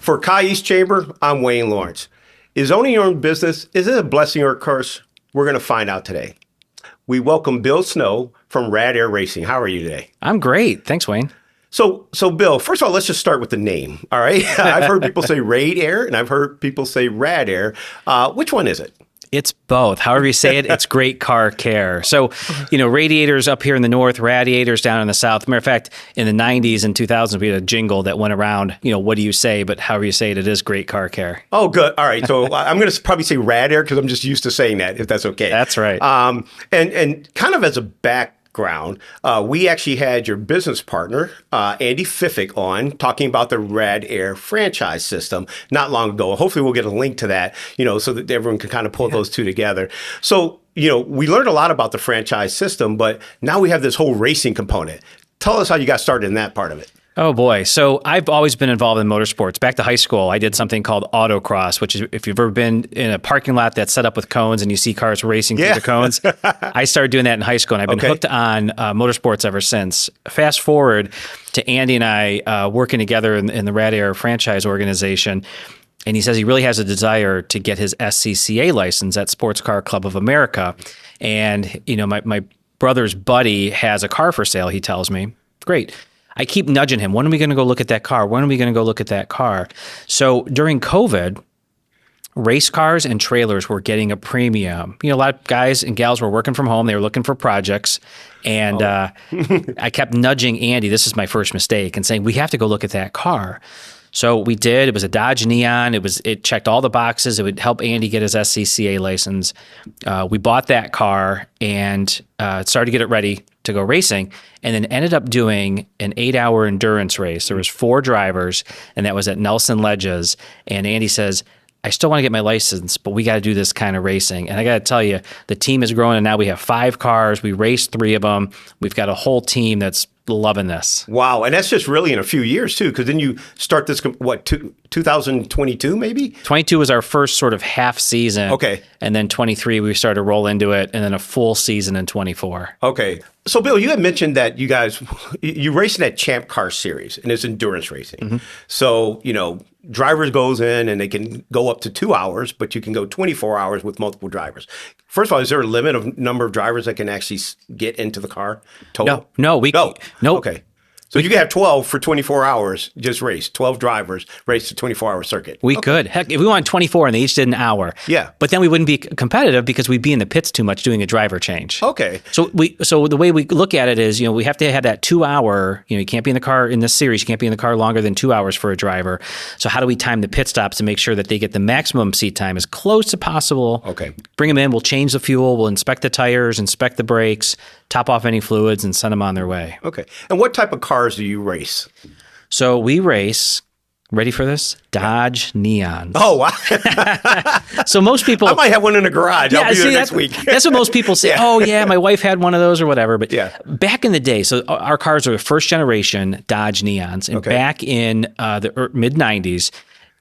For Chi East Chamber, I'm Wayne Lawrence. Is owning your own business, is it a blessing or a curse? We're going to find out today. We welcome Bill Snow from Rad Air Racing. How are you today? I'm great. Thanks, Wayne. So Bill, first of all, let's just start with the name, all right? I've heard people say Rad Air, and I've heard people say Rad Air. Which one is it? It's both. However you say it, it's great car care. So, radiators up here in the north, radiators down in the south. Matter of fact, in the 90s and 2000s, we had a jingle that went around, what do you say? But however you say it, it is great car care. Oh, good. All right. So I'm going to probably say Rad Air because I'm just used to saying that, if that's okay. That's right. And kind of as a background, we actually had your business partner, Andy Fiffick, on talking about the Rad Air franchise system not long ago. Hopefully we'll get a link to that, so that everyone can kind of pull those two together. So, we learned a lot about the franchise system, but now we have this whole racing component. Tell us how you got started in that part of it. Oh, boy. So I've always been involved in motorsports. Back to high school, I did something called autocross, which is if you've ever been in a parking lot that's set up with cones and you see cars racing through the cones. I started doing that in high school, and I've been hooked on motorsports ever since. Fast forward to Andy and I working together in the Rad Air franchise organization. And he says he really has a desire to get his SCCA license at Sports Car Club of America. And, my brother's buddy has a car for sale, he tells me. Great. I keep nudging him. When are we going to go look at that car? When are we going to go look at that car? So during COVID, race cars and trailers were getting a premium. A lot of guys and gals were working from home. They were looking for projects. And I kept nudging Andy, this is my first mistake, and saying, we have to go look at that car. So we did. It was a Dodge Neon. It checked all the boxes. It would help Andy get his SCCA license. We bought that car and started to get it ready to go racing, and then ended up doing an 8-hour endurance race. There was 4 drivers, and that was at Nelson Ledges. And Andy says, I still want to get my license, but we got to do this kind of racing. And I got to tell you, the team is growing, and now we have 5 cars. We raced 3 of them. We've got a whole team that's loving this. Wow. And that's just really in a few years too, because then you start this, 2022 maybe? 22 was our first sort of half season. Okay. And then 23, we started to roll into it, and then a full season in 24. Okay. So Bill, you had mentioned that you race in that Champ Car Series, and it's endurance racing. Mm-hmm. So, drivers goes in and they can go up to 2 hours, but you can go 24 hours with multiple drivers. First of all, is there a limit of number of drivers that can actually get into the car total? No. Okay. So you can have 12 for 24 hours, just race. 12 drivers, race the 24-hour circuit. We could. Heck, if we wanted 24 and they each did an hour. Yeah. But then we wouldn't be competitive because we'd be in the pits too much doing a driver change. Okay. So the way we look at it is, we have to have that 2 hour, you can't be in the car in this series, you can't be in the car longer than 2 hours for a driver. So how do we time the pit stops to make sure that they get the maximum seat time as close to possible? Okay. Bring them in, we'll change the fuel, we'll inspect the tires, inspect the brakes, top off any fluids, and send them on their way. Okay. And what type of cars do you race? So we race, ready for this? Dodge Neons. Oh, wow. So most people... I might have one in the garage. I'll be there next week. That's what most people say. Oh, yeah, my wife had one of those or whatever. But back in the day, so our cars are first generation Dodge Neons. And back in the mid-90s,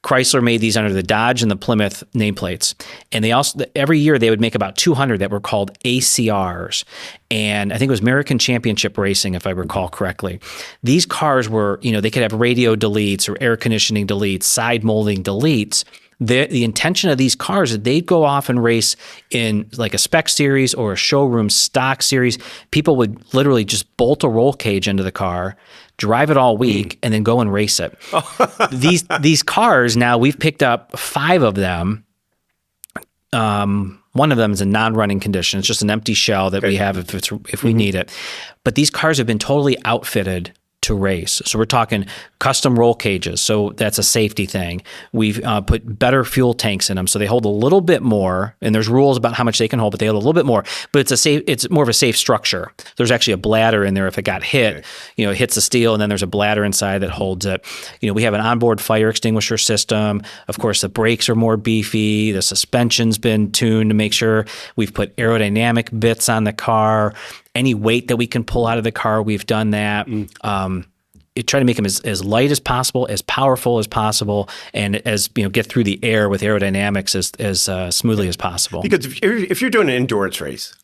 Chrysler made these under the Dodge and the Plymouth nameplates. And they also, every year they would make about 200 that were called ACRs. And I think it was American Championship Racing, if I recall correctly. These cars were, they could have radio deletes or air conditioning deletes, side molding deletes. The intention of these cars is they'd go off and race in like a spec series or a showroom stock series. People would literally just bolt a roll cage into the car, drive it all week, and then go and race it. These cars now, we've picked up 5 of them. One of them is in non-running condition. It's just an empty shell that we have if we need it. But these cars have been totally outfitted to race. So we're talking custom roll cages. So that's a safety thing. We've put better fuel tanks in them. So they hold a little bit more, and there's rules about how much they can hold, but they hold a little bit more, but it's more of a safe structure. There's actually a bladder in there. If it got hit, it hits the steel, and then there's a bladder inside that holds it. We have an onboard fire extinguisher system. Of course, the brakes are more beefy. The suspension's been tuned to make sure we've put aerodynamic bits on the car. Any weight that we can pull out of the car, we've done that. Try to make them as light as possible, as powerful as possible, and as get through the air with aerodynamics as smoothly as possible. Because if you're doing an endurance race,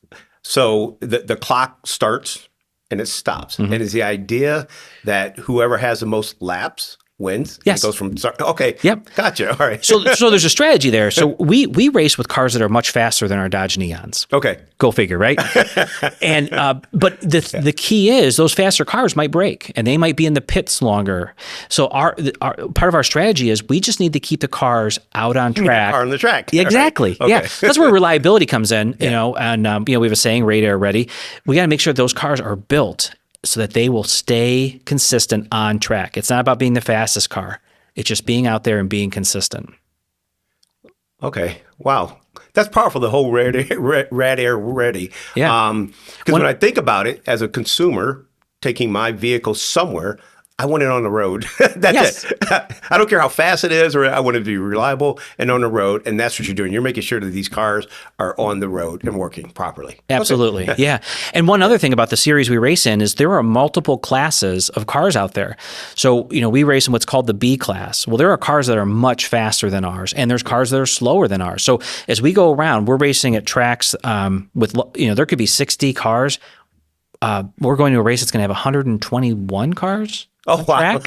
so the clock starts and it stops, and it's the idea that whoever has the most laps wins? Yes. It goes from okay. Yep. Gotcha. All right. So there's a strategy there. So we race with cars that are much faster than our Dodge Neons. Okay. Go figure, right? And but the key is those faster cars might break and they might be in the pits longer. So our part of our strategy is we just need to keep the cars out on track. Car on the track. Exactly. Right. Okay. Yeah. That's where reliability comes in. You know, and we have a saying, "Rad Air ready." We got to make sure those cars are built so that they will stay consistent on track. It's not about being the fastest car. It's just being out there and being consistent. Okay. Wow. That's powerful, the whole Rad Air ready. Yeah. Because when I think about it, as a consumer, taking my vehicle somewhere, I want it on the road. That's it. I don't care how fast it is, or I want it to be reliable and on the road. And that's what you're doing. You're making sure that these cars are on the road and working properly. Absolutely. Okay. Yeah. And one other thing about the series we race in is there are multiple classes of cars out there. So, we race in what's called the B class. Well, there are cars that are much faster than ours, and there's cars that are slower than ours. So as we go around, we're racing at tracks with, there could be 60 cars. We're going to a race that's going to have 121 cars. Oh, wow.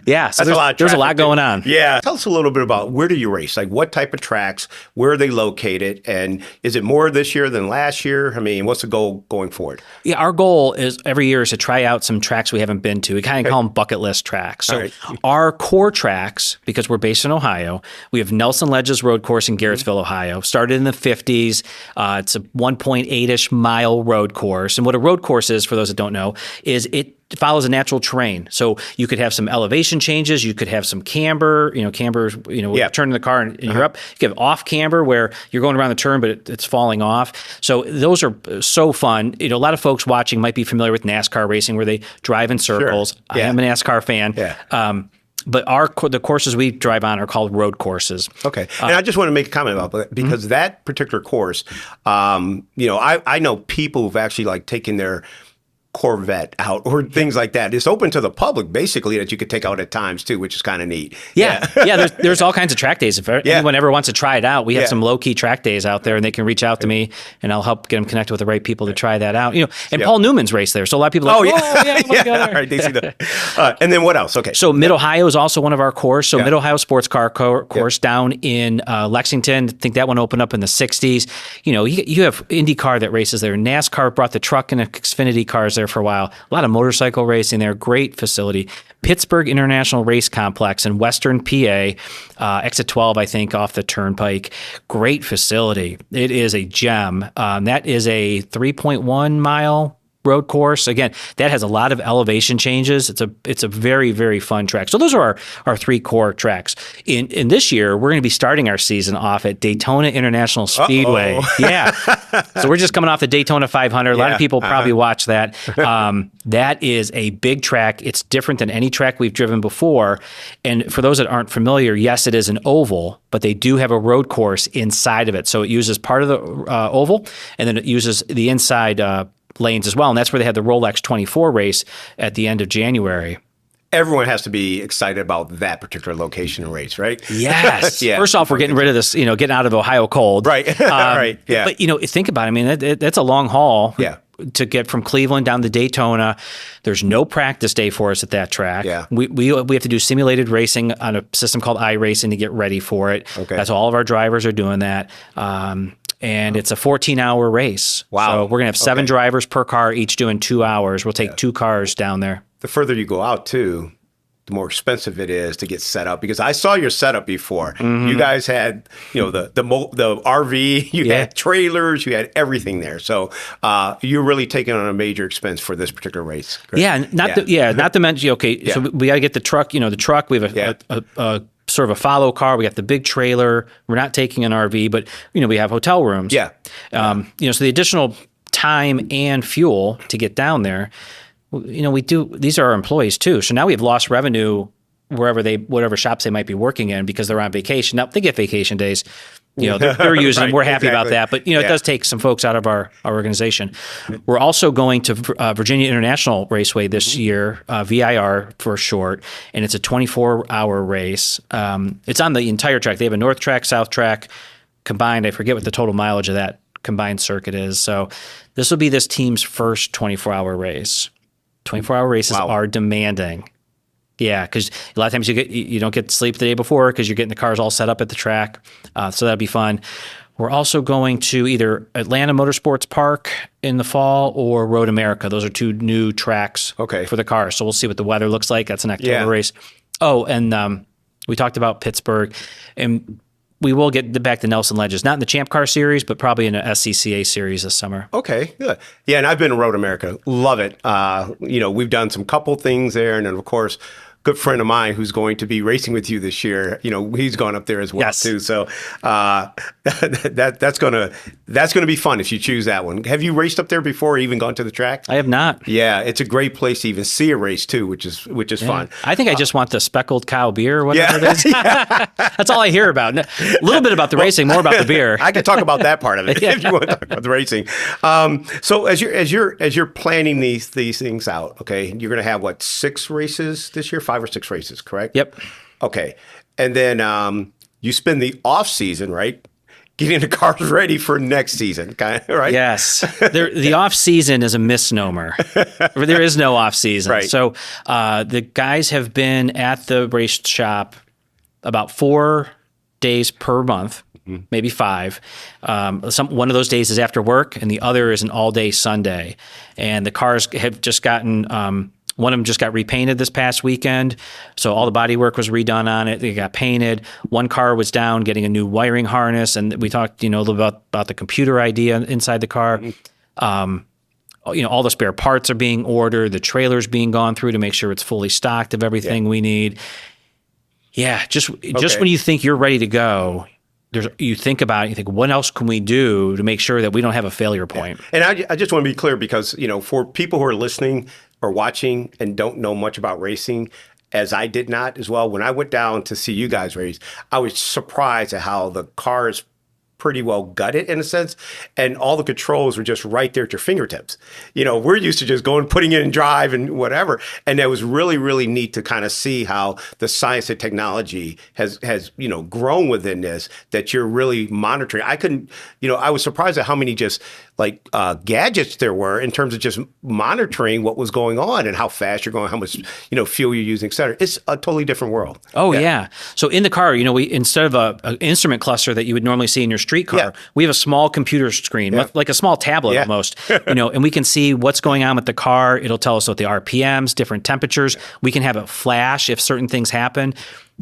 Yeah. So there's a lot going on. Yeah. Tell us a little bit about where do you race? Like what type of tracks? Where are they located? And is it more this year than last year? I mean, what's the goal going forward? Yeah. Our goal is every year is to try out some tracks we haven't been to. We kind of call them bucket list tracks. So our core tracks, because we're based in Ohio, we have Nelson Ledges Road Course in Garrettsville, Ohio. Started in the 50s. It's a 1.8-ish mile road course. And what a road course is, for those that don't know, is it follows a natural terrain. So you could have some elevation changes. You could have some camber, cambers, turning the car and you're up. You could have off camber where you're going around the turn, but it's falling off. So those are so fun. A lot of folks watching might be familiar with NASCAR racing where they drive in circles. Sure. Yeah. I am a NASCAR fan. Yeah. But the courses we drive on are called road courses. Okay. And I just want to make a comment about that because that particular course, I know people who've actually taken their Corvette out or things like that. It's open to the public basically that you could take out at times too, which is kind of neat. Yeah. There's all kinds of track days. If anyone ever wants to try it out, we have some low key track days out there and they can reach out to me and I'll help get them connected with the right people to try that out. And Paul Newman's raced there. So a lot of people are like, I want to go there. All right, they see that. And then what else? Okay. So Mid-Ohio is also one of our courses. So Mid-Ohio Sports Car course down in Lexington. I think that one opened up in the 60s. You have IndyCar that races there. NASCAR brought the truck and Xfinity cars there for a while. A lot of motorcycle racing there. Great facility. Pittsburgh International Race Complex in Western PA, exit 12, I think, off the Turnpike. Great facility. It is a gem. That is a 3.1 mile road course. Again, that has a lot of elevation changes. It's a very, very fun track. So those are our three core tracks. In this year, we're going to be starting our season off at Daytona International Speedway. Uh-oh. Yeah. So we're just coming off the Daytona 500. A lot of people probably watch that. That is a big track. It's different than any track we've driven before. And for those that aren't familiar, yes, it is an oval, but they do have a road course inside of it. So it uses part of the oval, and then it uses the inside lanes as well. And that's where they had the Rolex 24 race at the end of January. Everyone has to be excited about that particular location and race, right? Yes. Yeah. First off, we're getting rid of this, getting out of Ohio cold. Right. Right. Yeah. But, think about it. I mean, that's a long haul. Yeah. To get from Cleveland down to Daytona. There's no practice day for us at that track. Yeah. We have to do simulated racing on a system called iRacing to get ready for it. Okay. That's all of our drivers are doing that. And it's a 14-hour race. Wow. So we're going to have 7 drivers per car, each doing 2 hours. We'll take 2 cars down there. The further you go out, too, the more expensive it is to get set up. Because I saw your setup before. Mm-hmm. You guys had, the RV, you had trailers, you had everything there. So you're really taking on a major expense for this particular race. Correct? Yeah, not to mention, so we got to get the truck, the truck. We have a sort of a follow car. We got the big trailer. We're not taking an RV, but we have hotel rooms. Yeah. So the additional time and fuel to get down there, we do. These are our employees too. So now we have lost revenue whatever shops they might be working in because they're on vacation. Now they get vacation days. They're using them. We're happy about that. But, it does take some folks out of our organization. We're also going to Virginia International Raceway this year, VIR for short, and it's a 24-hour race. It's on the entire track. They have a north track, south track combined. I forget what the total mileage of that combined circuit is. So this will be this team's first 24-hour race. 24-hour races are demanding. Yeah, because a lot of times you don't get to sleep the day before because you're getting the cars all set up at the track. So that'd be fun. We're also going to either Atlanta Motorsports Park in the fall or Road America. Those are 2 new tracks for the cars. So we'll see what the weather looks like. That's an October race. Oh, and we talked about Pittsburgh, and we will get back to Nelson Ledges, not in the Champ Car Series, but probably in an SCCA Series this summer. Okay, good. Yeah, and I've been to Road America. Love it. We've done some couple things there, and then, of course, good friend of mine who's going to be racing with you this year. He's gone up there as well too. So that's gonna be fun if you choose that one. Have you raced up there before or even gone to the track? I have not. Yeah, it's a great place to even see a race too, which is fun. I think I just want the speckled cow beer or whatever it is. That's all I hear about. A little bit about the racing, more about the beer. I can talk about that part of it if you want to talk about the racing. So as you're planning these things out, okay, you're gonna have 6 races this year? 5 or 6 races, correct? Yep. Okay. And then you spend the off season, right, getting the cars ready for next season, kind of, right? Yes. The off season is a misnomer. There is no off season. Right. So the guys have been at the race shop about 4 days per month, maybe 5. One of those days is after work, and the other is an all-day Sunday. And the cars have just gotten one of them just got repainted this past weekend, so all the body work was redone on it. They got painted. One car was down getting a new wiring harness, and we talked, a little about the computer idea inside the car. All the spare parts are being ordered. The trailer's being gone through to make sure it's fully stocked of everything we need. Yeah, just when you think you're ready to go, you think about it, you think, what else can we do to make sure that we don't have a failure point? And I just want to be clear because, for people who are listening or watching and don't know much about racing, as I did not as well, when I went down to see you guys race, I was surprised at how the car is pretty well gutted in a sense, and all the controls were just right there at your fingertips. We're used to just going, putting it in drive and whatever, and that was really, really neat to kind of see how the science and technology has grown within this, that you're really monitoring. I was surprised at how many just gadgets there were in terms of just monitoring what was going on and how fast you're going, how much fuel you're using, et cetera. It's a totally different world. Oh yeah. So in the car, we instead of an instrument cluster that you would normally see in your street car, we have a small computer screen, like a small tablet almost. And we can see what's going on with the car. It'll tell us what the RPMs, different temperatures. We can have it flash if certain things happen.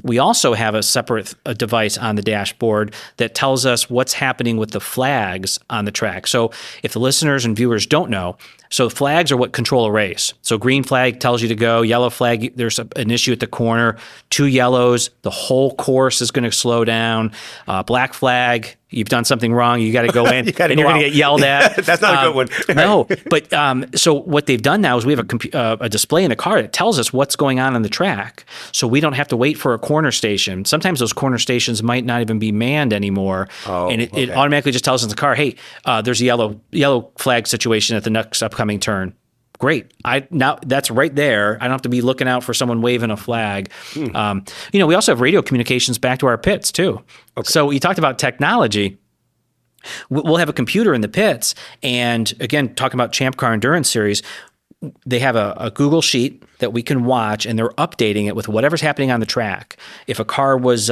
We also have a separate device on the dashboard that tells us what's happening with the flags on the track. So if the listeners and viewers don't know, so flags are what control a race. So green flag tells you to go, yellow flag, there's an issue at the corner, 2 yellows, the whole course is going to slow down, black flag, you've done something wrong, you got to go in, and you're going to get yelled at. That's not a good one. No, but so what they've done now is we have a display in the car that tells us what's going on the track, so we don't have to wait for a corner station. Sometimes those corner stations might not even be manned anymore, and it automatically just tells us in the car, hey, there's a yellow flag situation at the next upcoming turn. Great. Now that's right there. I don't have to be looking out for someone waving a flag. We also have radio communications back to our pits too. Okay. So you talked about technology. We'll have a computer in the pits, and again, talking about Champ Car Endurance Series, they have a Google sheet that we can watch, and they're updating it with whatever's happening on the track. If a car was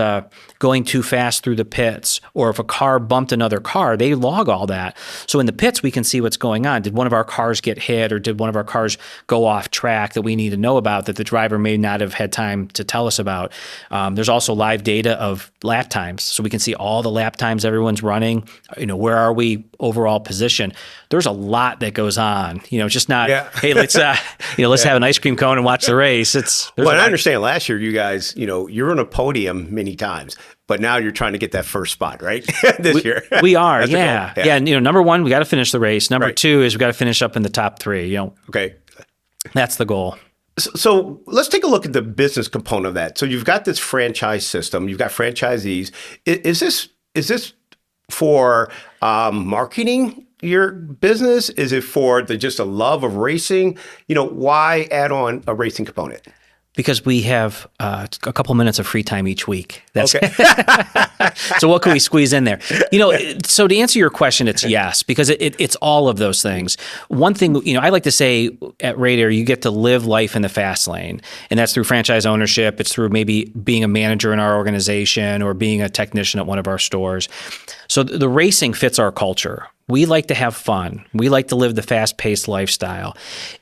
going too fast through the pits, or if a car bumped another car, they log all that. So in the pits, we can see what's going on. Did one of our cars get hit, or did one of our cars go off track that we need to know about that the driver may not have had time to tell us about? There's also live data of lap times, so we can see all the lap times everyone's running. Where are we overall position? There's a lot that goes on. It's just not, hey, let's have an ice cream cone and watch the race. I understand last year you guys, you're on a podium many times, but now you're trying to get that first spot, right? This year. We are, yeah. And number one, we got to finish the race. Number two is we got to finish up in the top 3. Okay. That's the goal. So let's take a look at the business component of that. So you've got this franchise system, you've got franchisees. Is this for marketing your business? Is it for just a love of racing? Why add on a racing component? Because we have a couple minutes of free time each week. That's okay. So what can we squeeze in there? So to answer your question, it's yes, because it's all of those things. One thing, I like to say at RadAir, you get to live life in the fast lane, and that's through franchise ownership. It's through maybe being a manager in our organization or being a technician at one of our stores. So the racing fits our culture. We like to have fun. We like to live the fast-paced lifestyle.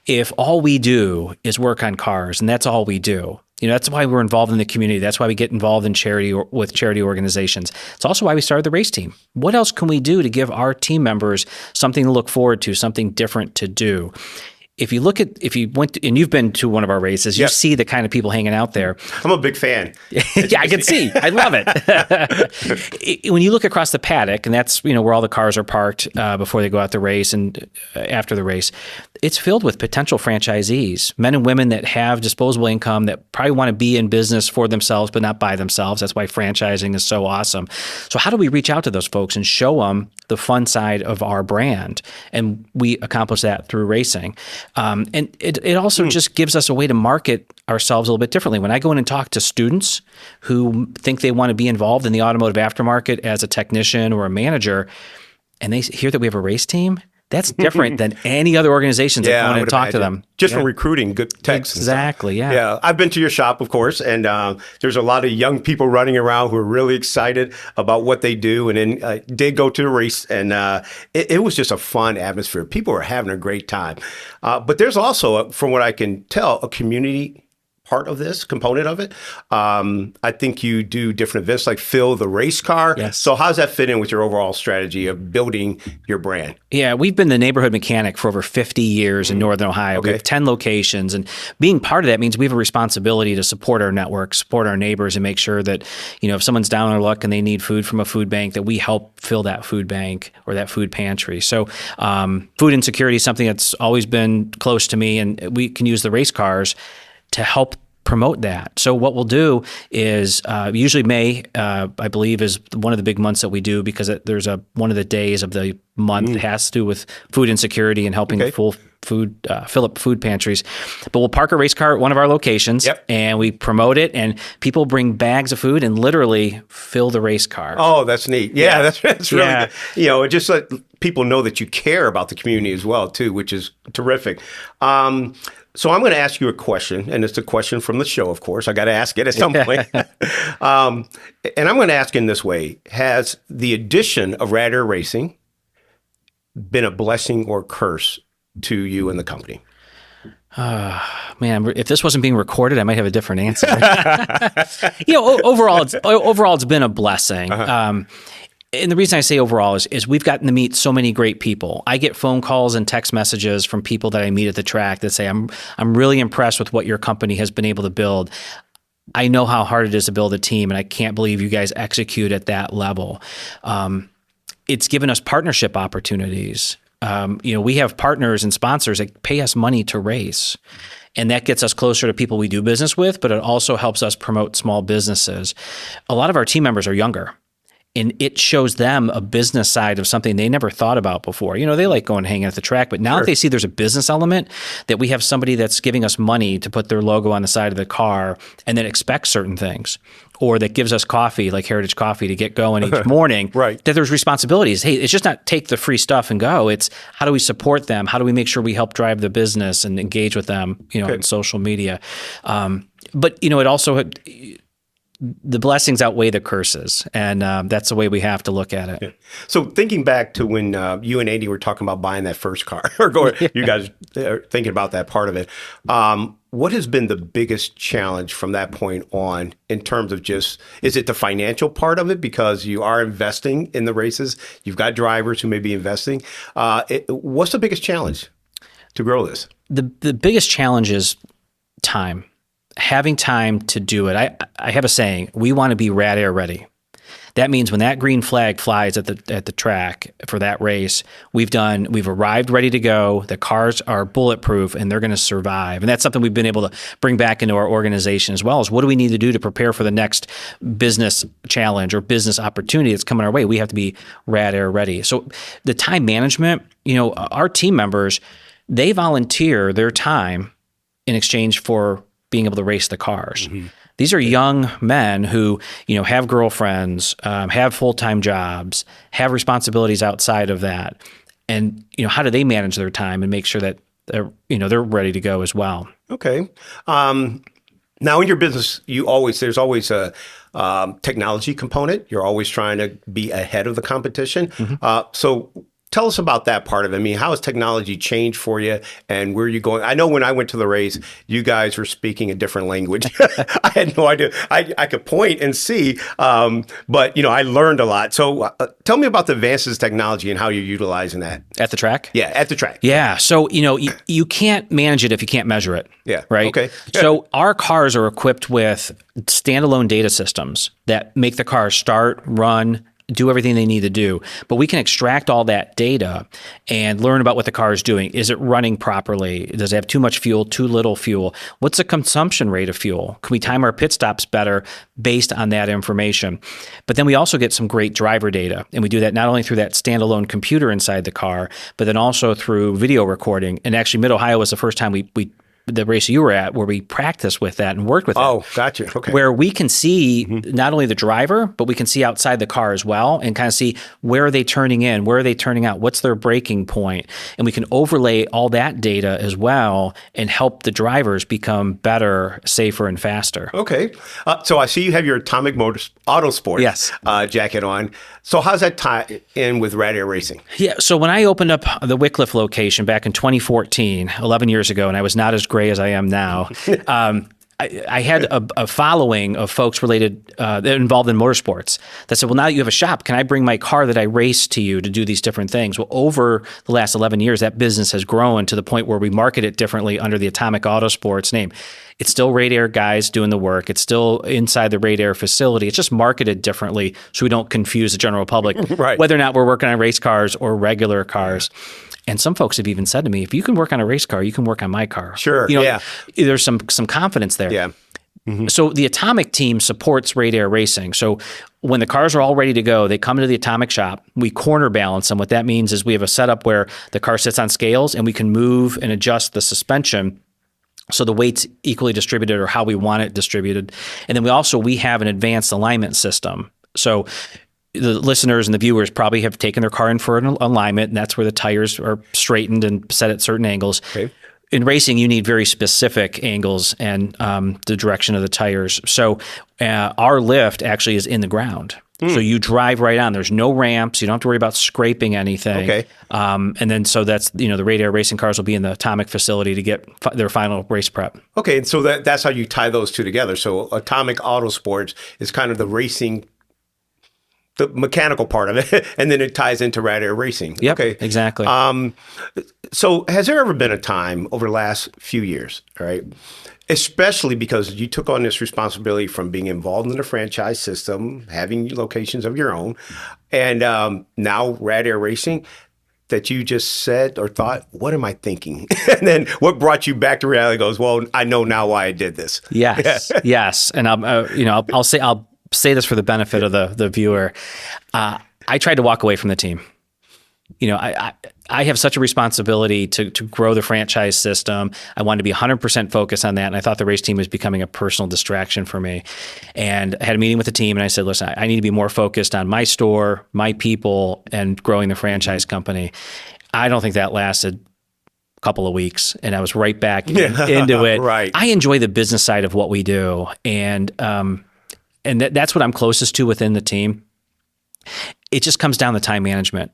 If all we do is work on cars, and that's all we do, that's why we're involved in the community. That's why we get involved in charity or with charity organizations. It's also why we started the race team. What else can we do to give our team members something to look forward to, something different to do? If you went to, and you've been to one of our races, you see the kind of people hanging out there. I'm a big fan. Yeah, I can see. I love it. When you look across the paddock, and that's where all the cars are parked before they go out the race and after the race, it's filled with potential franchisees, men and women that have disposable income that probably want to be in business for themselves but not by themselves. That's why franchising is so awesome. So how do we reach out to those folks and show them the fun side of our brand? And we accomplish that through racing. And it also just gives us a way to market ourselves a little bit differently. When I go in and talk to students who think they want to be involved in the automotive aftermarket as a technician or a manager, and they hear that we have a race team, that's different than any other organizations that go in and talk to them. Just for recruiting good techs. Exactly, yeah. Yeah, I've been to your shop, of course, and there's a lot of young people running around who are really excited about what they do. And then I did go to the race, and it was just a fun atmosphere. People were having a great time. But there's also, from what I can tell, a community part of this component of it. I think you do different events like Fill the Race Car. Yes. So how does that fit in with your overall strategy of building your brand? Yeah, we've been the neighborhood mechanic for over 50 years in Northern Ohio. Okay. We have 10 locations, and being part of that means we have a responsibility to support our network, support our neighbors, and make sure that, if someone's down on their luck and they need food from a food bank, that we help fill that food bank or that food pantry. So food insecurity is something that's always been close to me, and we can use the race cars to help promote that. So what we'll do is usually May, I believe, is one of the big months that we do, because there's one of the days of the month that has to do with food insecurity and helping fill up food pantries. But we'll park a race car at one of our locations, and we promote it, and people bring bags of food and literally fill the race car. Oh, that's neat. Yeah, that's really good. Just let people know that you care about the community as well, too, which is terrific. So I'm going to ask you a question, and it's a question from the show, of course. I got to ask it at some point. And I'm going to ask in this way. Has the addition of Rad Air Racing been a blessing or curse to you and the company? Man, if this wasn't being recorded, I might have a different answer. Overall, it's been a blessing. And the reason I say overall is we've gotten to meet so many great people. I get phone calls and text messages from people that I meet at the track that say, I'm really impressed with what your company has been able to build. I know how hard it is to build a team, and I can't believe you guys execute at that level. It's given us partnership opportunities. We have partners and sponsors that pay us money to race. And that gets us closer to people we do business with, but it also helps us promote small businesses. A lot of our team members are younger, and it shows them a business side of something they never thought about before. They like going and hanging at the track, but now that they see there's a business element, that we have somebody that's giving us money to put their logo on the side of the car and then expects certain things, or that gives us coffee, like Heritage Coffee, to get going each morning, that there's responsibilities. Hey, it's just not take the free stuff and go. It's how do we support them? How do we make sure we help drive the business and engage with them, on social media? But, it also... the blessings outweigh the curses, and that's the way we have to look at it. Yeah. So thinking back to when you and Andy were talking about buying that first car, or you guys are thinking about that part of it, what has been the biggest challenge from that point on in terms of is it the financial part of it, because you are investing in the races, you've got drivers who may be investing. What's the biggest challenge to grow this? The biggest challenge is time. Having time to do it. I have a saying, we want to be Rad Air ready. That means when that green flag flies at the track for that race, we've arrived ready to go. The cars are bulletproof and they're going to survive. And that's something we've been able to bring back into our organization as well, as what do we need to do to prepare for the next business challenge or business opportunity that's coming our way? We have to be Rad Air ready. So the time management, our team members, they volunteer their time in exchange for being able to race the cars. These are young men who, have girlfriends, have full-time jobs, have responsibilities outside of that. And, how do they manage their time and make sure that they're ready to go as well? Okay. Now in your business, there's always a technology component. You're always trying to be ahead of the competition. So tell us about that part of it. I mean, how has technology changed for you, and where are you going? I know when I went to the race, you guys were speaking a different language. I had no idea. I could point and see, but I learned a lot. So tell me about the advances in technology and how you're utilizing that. At the track? Yeah, at the track. Yeah. So, you can't manage it if you can't measure it. Yeah. Right? Okay. Yeah. So our cars are equipped with standalone data systems that make the car start, run, do everything they need to do. But we can extract all that data and learn about what the car is doing. Is it running properly? Does it have too much fuel, too little fuel? What's the consumption rate of fuel? Can we time our pit stops better based on that information? But then we also get some great driver data. And we do that not only through that standalone computer inside the car, but then also through video recording. And actually, Mid-Ohio was the first time the race you were at, where we practiced with that and worked with it. Oh, gotcha. Okay. Where we can see not only the driver, but we can see outside the car as well, and kind of see where are they turning in, where are they turning out, what's their braking point. And we can overlay all that data as well and help the drivers become better, safer, and faster. Okay. So I see you have your Atomic Motors Autosports jacket on. So how's that tie in with Rad Air Racing? Yeah. So when I opened up the Wickliffe location back in 2014, 11 years ago, and I was not as gray as I am now, I had a following of folks involved in motorsports that said, well, now that you have a shop, can I bring my car that I race to you to do these different things? Well, over the last 11 years, that business has grown to the point where we market it differently under the Atomic Autosports name. It's still RadAir guys doing the work. It's still inside the RadAir facility. It's just marketed differently so we don't confuse the general public, right, whether or not we're working on race cars or regular cars. And some folks have even said to me, if you can work on a race car, you can work on my car. Sure. There's some confidence there. Yeah. So the Atomic team supports Rad Air Racing. So when the cars are all ready to go, they come to the Atomic shop. We corner balance them. What that means is we have a setup where the car sits on scales and we can move and adjust the suspension so the weight's equally distributed, or how we want it distributed. And then we have an advanced alignment system. So the listeners and the viewers probably have taken their car in for an alignment, and that's where the tires are straightened and set at certain angles. Okay. In racing, you need very specific angles and the direction of the tires. So our lift actually is in the ground. So you drive right on. There's no ramps. You don't have to worry about scraping anything. Okay. And then so that's, the RadAir racing cars will be in the Atomic facility to get their final race prep. Okay. And so that's how you tie those two together. So Atomic Autosports is kind of the racing, the mechanical part of it, and then it ties into Rad Air Racing. Yep, okay. Exactly. So has there ever been a time over the last few years, all right, especially because you took on this responsibility from being involved in the franchise system, having locations of your own, and now Rad Air Racing, that you just said or thought, what am I thinking? And then what brought you back to reality goes, well, I know now why I did this. Yes, yes. And I'll say this for the benefit of the viewer. I tried to walk away from the team. I have such a responsibility to grow the franchise system. I wanted to be 100% focused on that. And I thought the race team was becoming a personal distraction for me. And I had a meeting with the team and I said, listen, I need to be more focused on my store, my people, and growing the franchise company. I don't think that lasted a couple of weeks. And I was right back into it. Right. I enjoy the business side of what we do. And that's what I'm closest to within the team. It just comes down to time management.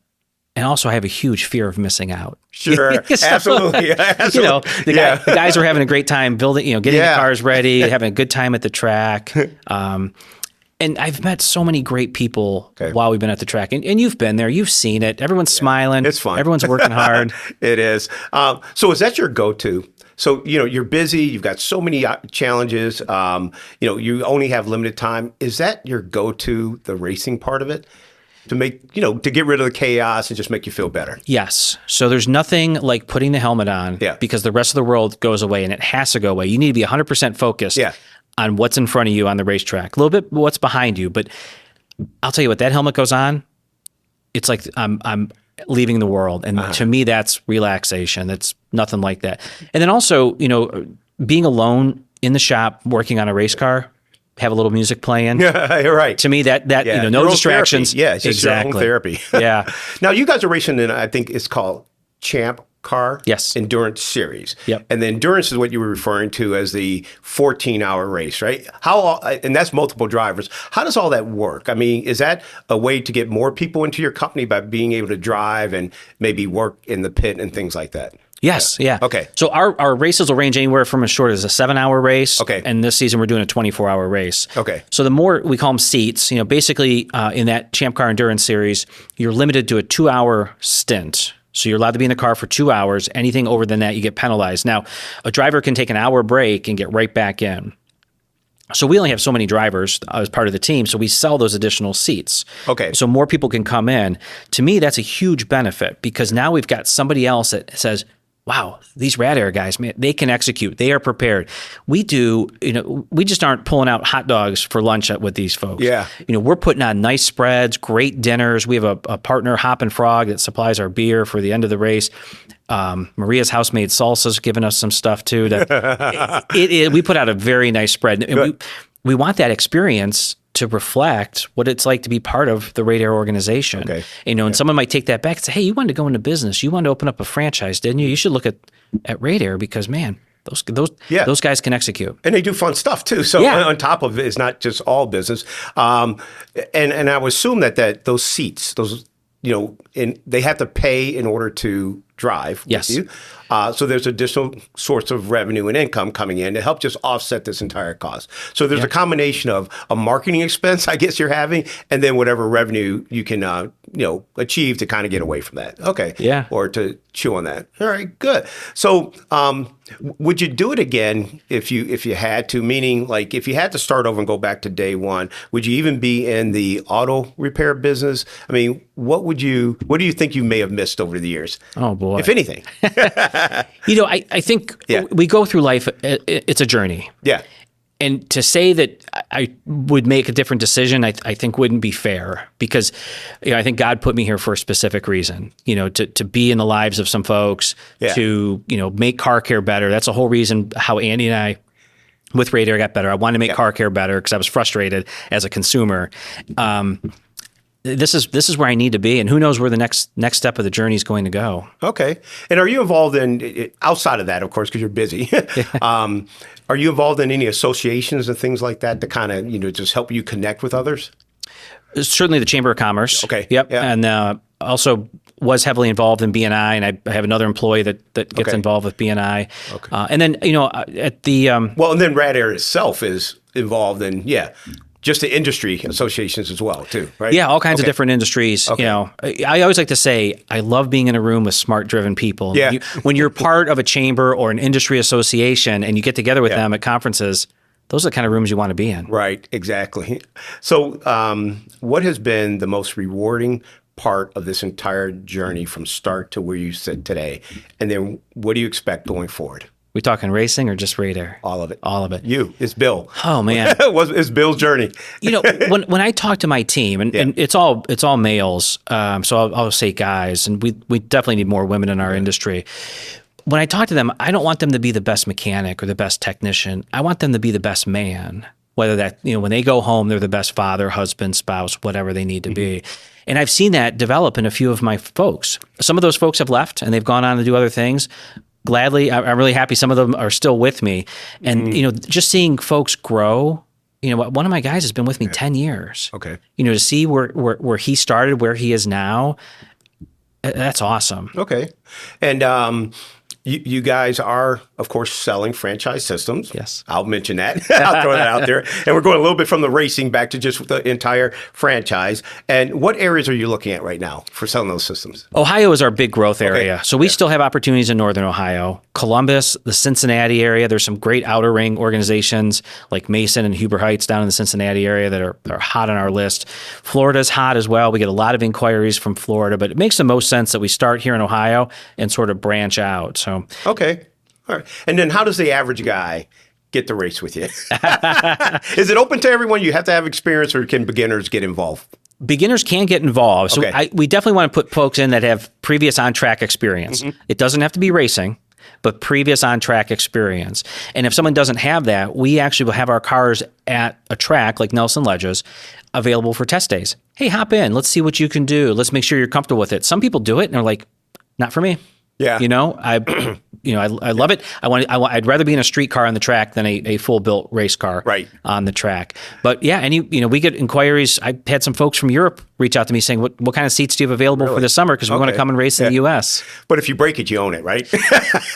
And also, I have a huge fear of missing out. Sure, absolutely. The guys were having a great time building, getting the cars ready, having a good time at the track. And I've met so many great people while we've been at the track. And you've been there. You've seen it. Everyone's smiling. It's fun. Everyone's working hard. It is. So is that your go-to? So, you're busy. You've got so many challenges. You only have limited time. Is that your go-to, the racing part of it? To make, to get rid of the chaos and just make you feel better. Yes. So there's nothing like putting the helmet on because the rest of the world goes away and it has to go away. You need to be 100% focused on what's in front of you on the racetrack, a little bit what's behind you. But I'll tell you what, that helmet goes on, it's like I'm leaving the world. And to me, that's relaxation. That's nothing like that. And then also, being alone in the shop working on a race car, have a little music playing. Yeah, you're right. To me, that no distractions. Therapy. Yeah, it's just your own therapy. Yeah. Now you guys are racing in, I think it's called Champ Car Yes. Endurance Series. Yep. And the endurance is what you were referring to as the 14-hour race, right? And that's multiple drivers. How does all that work? I mean, is that a way to get more people into your company by being able to drive and maybe work in the pit and things like that? Yes. Yeah. Okay. So our races will range anywhere from as short as a 7-hour race. Okay. And this season we're doing a 24-hour race. Okay. So the more we call them seats, basically in that Champ Car Endurance Series, you're limited to a 2-hour stint. So you're allowed to be in the car for 2 hours. Anything over than that, you get penalized. Now, a driver can take an hour break and get right back in. So we only have so many drivers as part of the team, so we sell those additional seats. Okay. So more people can come in. To me, that's a huge benefit because now we've got somebody else that says, wow, these Rad Air guys, man, they can execute. They are prepared. We do, we just aren't pulling out hot dogs for lunch with these folks. Yeah. We're putting on nice spreads, great dinners. We have a partner, Hop and Frog, that supplies our beer for the end of the race. Maria's House-Made Salsa's giving us some stuff too. We put out a very nice spread. And we want that experience to reflect what it's like to be part of the RadAir organization. Okay. And someone might take that back and say, hey, you wanted to go into business. You wanted to open up a franchise, didn't you? You should look at RadAir because, man, those guys can execute. And they do fun stuff too. So on top of it, it's not just all business. And I would assume that those seats, and they have to pay in order to drive with you. So there's additional source of revenue and income coming in to help just offset this entire cost. So there's a combination of a marketing expense, I guess you're having, and then whatever revenue you can, achieve to kind of get away from that. Okay. Yeah. Or to chew on that. All right, good. So would you do it again if you had to? Meaning, like, if you had to start over and go back to day one, would you even be in the auto repair business? I mean, what do you think you may have missed over the years? Oh boy. If anything. I think we go through life, it's a journey. Yeah. And to say that I would make a different decision, I think wouldn't be fair because, I think God put me here for a specific reason, to be in the lives of some folks, to, make car care better. That's the whole reason how Andy and I with RadAir got better. I wanted to make car care better because I was frustrated as a consumer. This is where I need to be, and who knows where the next step of the journey is going to go. Okay. And are you involved in, outside of that, of course, because you're busy, are you involved in any associations and things like that to kind of, just help you connect with others? Certainly the Chamber of Commerce. Okay. Yep. Yeah. And also was heavily involved in BNI, and I have another employee that gets involved with BNI. Okay. And then, at the... well, and then RadAir itself is involved in, just the industry associations as well, too, right? Yeah, all kinds of different industries. Okay. I always like to say I love being in a room with smart, driven people. Yeah. When you're part of a chamber or an industry association and you get together with them at conferences, those are the kind of rooms you want to be in. Right, exactly. So what has been the most rewarding part of this entire journey from start to where you sit today? And then what do you expect going forward? We talking racing or just RadAir? All of it. All of it. It's Bill. Oh man, it's Bill's journey. When I talk to my team, and it's all males, so I'll say guys, and we definitely need more women in our industry. When I talk to them, I don't want them to be the best mechanic or the best technician. I want them to be the best man. Whether that when they go home, they're the best father, husband, spouse, whatever they need to be. And I've seen that develop in a few of my folks. Some of those folks have left and they've gone on to do other things. Gladly, I'm really happy some of them are still with me. And, just seeing folks grow, one of my guys has been with me 10 years. Okay. To see where he started, where he is now, that's awesome. Okay. And you guys are, of course, selling franchise systems. Yes. I'll mention that. I'll throw that out there. And we're going a little bit from the racing back to just the entire franchise. And what areas are you looking at right now for selling those systems? Ohio is our big growth area. Okay. So we still have opportunities in Northern Ohio. Columbus, the Cincinnati area, there's some great outer ring organizations like Mason and Huber Heights down in the Cincinnati area that are hot on our list. Florida's hot as well. We get a lot of inquiries from Florida, but it makes the most sense that we start here in Ohio and sort of branch out. So okay. All right. And then how does the average guy get to race with you? Is it open to everyone? You have to have experience, or can beginners get involved? Beginners can get involved. So we definitely want to put folks in that have previous on-track experience. Mm-hmm. It doesn't have to be racing. but previous on-track experience. And if someone doesn't have that, we actually will have our cars at a track like Nelson Ledges available for test days. Hey, hop in. Let's see what you can do. Let's make sure you're comfortable with it. Some people do it and they're like, not for me. Yeah. I love it. I'd rather be in a street car on the track than a full built race car on the track. But yeah, we get inquiries. I had some folks from Europe reach out to me saying, what kind of seats do you have available for the summer? Because we want to come and race in the U.S. But if you break it, you own it, right?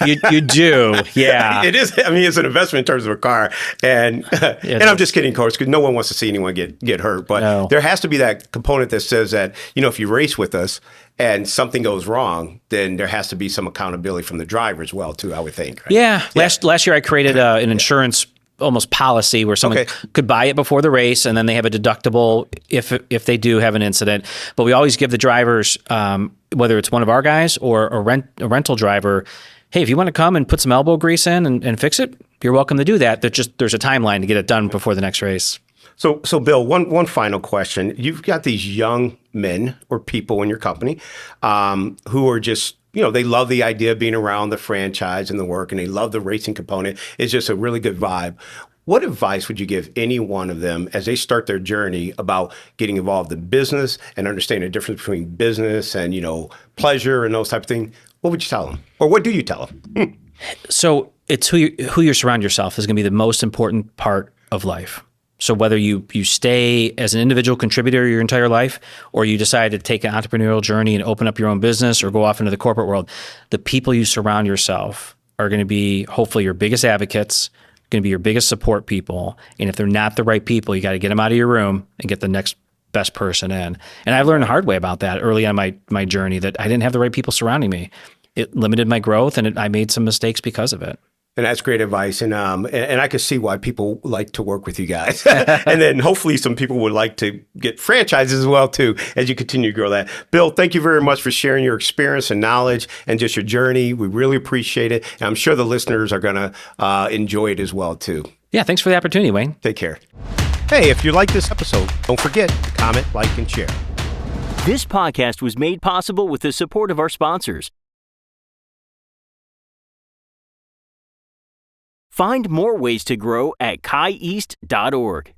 you do. Yeah. It is. I mean, it's an investment in terms of a car. And I'm just kidding, of course, because no one wants to see anyone get hurt. But there has to be that component that says that, if you race with us, and something goes wrong, then there has to be some accountability from the driver as well, too, I would think. Right? Yeah. Last year I created an insurance almost policy where someone could buy it before the race, and then they have a deductible if they do have an incident. But we always give the drivers, whether it's one of our guys or a rental driver, hey, if you want to come and put some elbow grease in and fix it, you're welcome to do that. There's a timeline to get it done before the next race. So Bill, one final question. You've got these young men or people in your company who are just, they love the idea of being around the franchise and the work, and they love the racing component. It's just a really good vibe. What advice would you give any one of them as they start their journey about getting involved in business and understanding the difference between business and, pleasure and those type of things? What would you tell them? Or what do you tell them? So it's who you surround yourself is going to be the most important part of life. So whether you stay as an individual contributor your entire life, or you decide to take an entrepreneurial journey and open up your own business or go off into the corporate world, the people you surround yourself are going to be hopefully your biggest advocates, going to be your biggest support people. And if they're not the right people, you got to get them out of your room and get the next best person in. And I learned the hard way about that early on my journey, that I didn't have the right people surrounding me. It limited my growth, and I made some mistakes because of it. And that's great advice. And I can see why people like to work with you guys. And then hopefully some people would like to get franchises as well, too, as you continue to grow that. Bill, thank you very much for sharing your experience and knowledge and just your journey. We really appreciate it. And I'm sure the listeners are going to enjoy it as well, too. Yeah, thanks for the opportunity, Wayne. Take care. Hey, if you like this episode, don't forget to comment, like, and share. This podcast was made possible with the support of our sponsors. Find more ways to grow at kyeast.org.